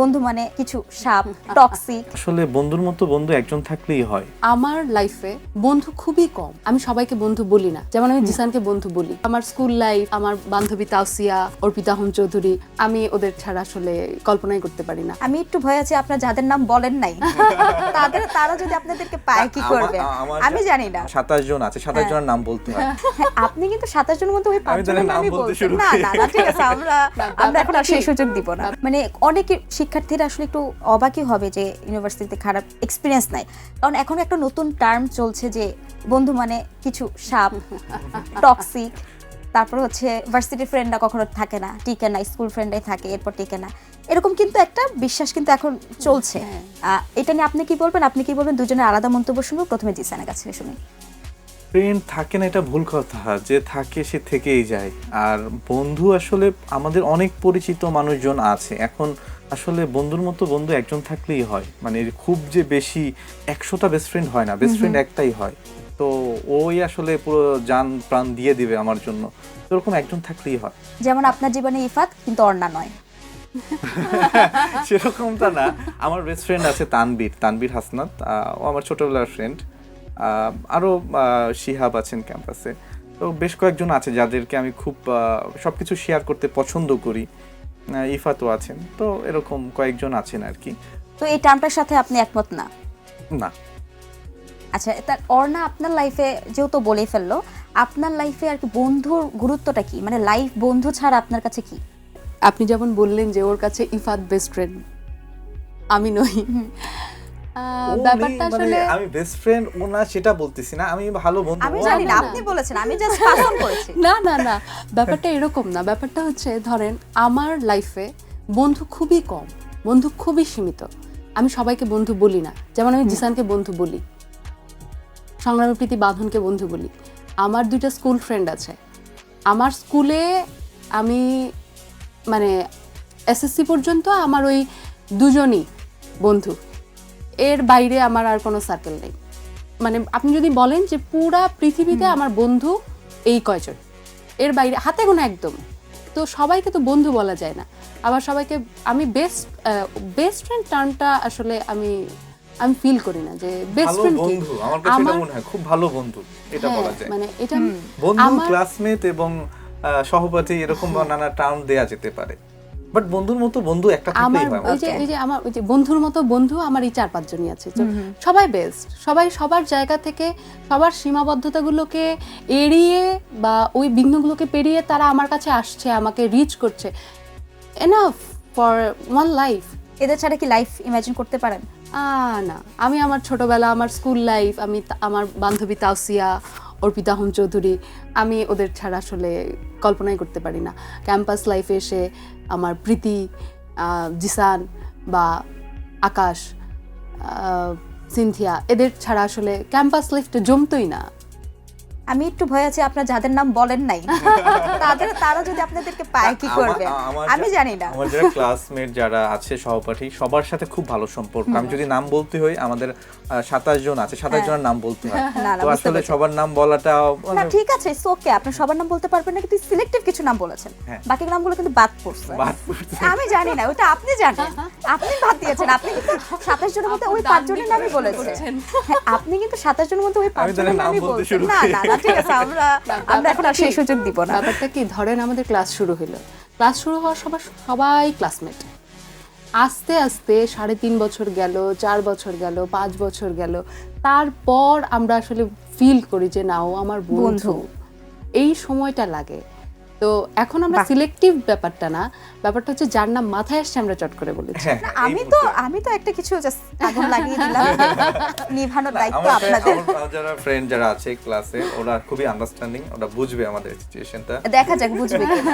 বন্ধু মানে কিছু সাপ, টক্সিক। আসলে বন্ধুর মতো বন্ধু একজন থাকলেই হয়। আমার লাইফে বন্ধু খুবই কম, আমি সবাইকে বন্ধু বলি না। যেমন আমি জিসানকে বন্ধু বলি। আমার স্কুল লাইফ, আমার বান্ধবী তাওসিয়া, অর্পিতা হোম চৌধুরী, আমি ওদের ছাড়া আসলে কল্পনাই করতে পারি না। আমি একটু ভয় আছি আপনার যাদের নাম বলেন নাই তারা যদি আপনাদেরকে পায় কি করবে আমি জানি না। 27 জন আছে, 27 জনের নাম বলতে হয়। আপনি কিন্তু 27 জনের মধ্যে ওই 5 আমি তাহলে জনের নাম নামই বলতে বলছেন। শুরু না করি। না না, ঠিক আছে, আমরা এখন আর সেই সুযোগ দিব না। মানে অনেক শিক্ষার্থীরা আসলে একটু অবাকই হবে যে ইউনিভার্সিটিতে খারাপ এক্সপেরিয়েন্স নাই, কারণ এখন একটা নতুন টার্ম চলছে যে বন্ধু মানে কিছু সাপ, টক্সিক। তারপর হচ্ছে ভার্সিটি ফ্রেন্ডরা কখনো থাকে না, টিকে না, স্কুল ফ্রেন্ডাই থাকে, এরপর টিকে না, এরকম কিন্তু একটা বিশ্বাস কিন্তু এখন চলছে। এটা নিয়ে আপনি কি বলবেন? আপনি কি বলবেন? দুজনের আলাদা মন্তব্য শুনবো। প্রথমে জিসানের কাছে শুনি। ফ্রেন্ড থাকে না এটা ভুল কথা, যে থাকে সে থেকেই যায়। আর বন্ধু আসলে আমাদের অনেক পরিচিত মানুষজন আছে। এখন আসলে বন্ধুর মতো বন্ধু একজন থাকলেই হয়, মানে খুব যে বেশি 100টা বেস্ট ফ্রেন্ড হয় না, বেস্ট ফ্রেন্ড একটাই হয়। তো ওই আসলে পুরো জান প্রাণ দিয়ে দিবে আমার জন্য, এরকম একজন থাকলেই হয়। যেমন আপনার জীবনে ইফাত, কিন্তু অর্ণা নয়। সেরকমটা না। আমার বেস্ট ফ্রেন্ড আছে তানবীর হাসনাত, ও আমার ছোটবেলার ফ্রেন্ড। আরও শিহাব আছেন ক্যাম্পাসে। তো বেশ কয়েকজন আছে যাদেরকে আমি খুব সবকিছু শেয়ার করতে পছন্দ করি। ইফাতও আছেন, তো এরকম কয়েকজন আছেন আর কি। তো এই টার্মটার সাথে আপনি একমত না? না। আচ্ছা, তার অর্ণা আপনার লাইফে যেহেতু বলেই ফেললো, আপনার লাইফে আর কি বন্ধুর গুরুত্বটা কি? মানে লাইফ বন্ধু ছাড়া আপনার কাছে কি? আপনি যেমন বললেন যে ওর কাছে ইফাত বেস্ট ফ্রেন্ড, আমি নই। ব্যাপারটা আসলে আমি বেস্ট ফ্রেন্ড ও না সেটা বলতেছি না, আমি ভালো বন্ধু। আমি জানি না, আপনি বলেছেন, আমি জাস্ট পাসন করেছি। না না না, ব্যাপারটা এরকম না। ব্যাপারটা হচ্ছে, ধরেন আমার লাইফে বন্ধু খুবই কম, বন্ধু খুবই সীমিত। আমি সবাইকে বন্ধু বলি না। যেমন আমি জিসানকে বন্ধু বলি, সংগ্রামী প্রীতি বাঁধনকে বন্ধু বলি। আমার 2টা স্কুল ফ্রেন্ড আছে। আমার স্কুলে আমি মানে এসএসসি পর্যন্ত আমার ওই দুজনই বন্ধু, এর বাইরে আমার আর কোনো সার্কেল নেই। মানে আপনি যদি বলেন যে পুরা পৃথিবীতে আমার বন্ধু এই কয়জন, এর বাইরে হাতে গোনা একদম। তো সবাইকে তো বন্ধু বলা যায় না। আবার সবাইকে আমি বেস্ট ফ্রেন্ড টার্মটা আসলে আমি ফিল করি না যে বেস্ট ফ্রেন্ড কি। বন্ধু আমার কাছে এটা মনে হয় খুব ভালো বন্ধু, এটা বলা যায়। মানে এটা বন্ধু, ক্লাসমেট এবং সহপাঠী, এরকম নানা টার্ম দেয়া যেতে পারে, বাট বন্ধুর মতো বন্ধু একটা থাকলেই হয়। এই যে আমার ওই যে বন্ধুর মতো বন্ধু আমার এই 4-5 জনই আছে। সবাই বেস্ট, সবাই সবার জায়গা থেকে সবার সীমাবদ্ধতাগুলোকে এড়িয়ে বা ওই বিঘ্নগুলোকে পেরিয়ে তারা আমার কাছে আসছে, আমাকে রিচ করছে। Enough for one life. এদের ছাড়া কি লাইফ ইমাজিন করতে পারেন? না, আমি আমার ছোটবেলা, আমার স্কুল লাইফ, আমি আমার বান্ধবী তাওসিয়া, অর্পিতা হোম চৌধুরী, আমি ওদের ছাড়া আসলে কল্পনাই করতে পারি না। ক্যাম্পাস লাইফে এসে আমার প্রীতি, জিসান বা আকাশ, সিনথিয়া, এদের ছাড়া আসলে ক্যাম্পাস লাইফটা জমতোই না। আমি একটু ভয় আছি আপনার যাদের নাম বলেন নাই তারা যদি আপনাদেরকে পায় কি করবে আমি জানি না। আমার যারা ক্লাসমেট যারা আছে, সহপাঠী, সবার সাথে খুব ভালো সম্পর্ক। আমি যদি নাম বলতে হই, আমাদের 27 জন আছে, 27 জনের নাম বলতে হয়। তো আসলে সবার নাম বলাটা না, ঠিক আছে, ইটস ওকে। আপনি সবার নাম বলতে পারবেন না, কিন্তু সিলেক্টিভ কিছু নাম বলেছেন, বাকি নামগুলো কিন্তু বাদ পড়ছে। আমি জানি না, ওটা আপনি জানেন, আপনি বাদ দিয়েছেন। আপনি কিন্তু 27 জনের মধ্যে ওই 5 জনের নামই বলেছেন। আপনি কিন্তু 27 জনের মধ্যে ওই 5 জনের নামই বলছেন। না না না, ঠিক আছে, আমরা এখন আর সেই সুযোগ দিব না। ব্যাপারটা কি, ধরেন আমাদের ক্লাস শুরু হলো, ক্লাস শুরু হওয়ার সবাই ক্লাসমেট। আস্তে আস্তে 3.5 বছর গেল, 4 বছর গেল, 5 বছর গেল, তারপর আমরা আসলে ফিল করি যে না, ও আমার বন্ধু। এই সময়টা লাগে। তো এখন আমরা সিলেক্টিভ ব্যাপারটা না, ব্যাপারটা হচ্ছে যার নাম মাথায় আসছে আমরা চট করে বলেছি। আমি তো একটা কিছু জাস্ট আগুন লাগিয়ে দিলাম, নিভানোর দায়িত্ব আপনাদের। যারা ফ্রেন্ড যারা আছে ক্লাসে, ওরা খুবই আন্ডারস্ট্যান্ডিং, ওরা বুঝবে আমাদের সিচুয়েশনটা। দেখা যাক বুঝবে কিনা।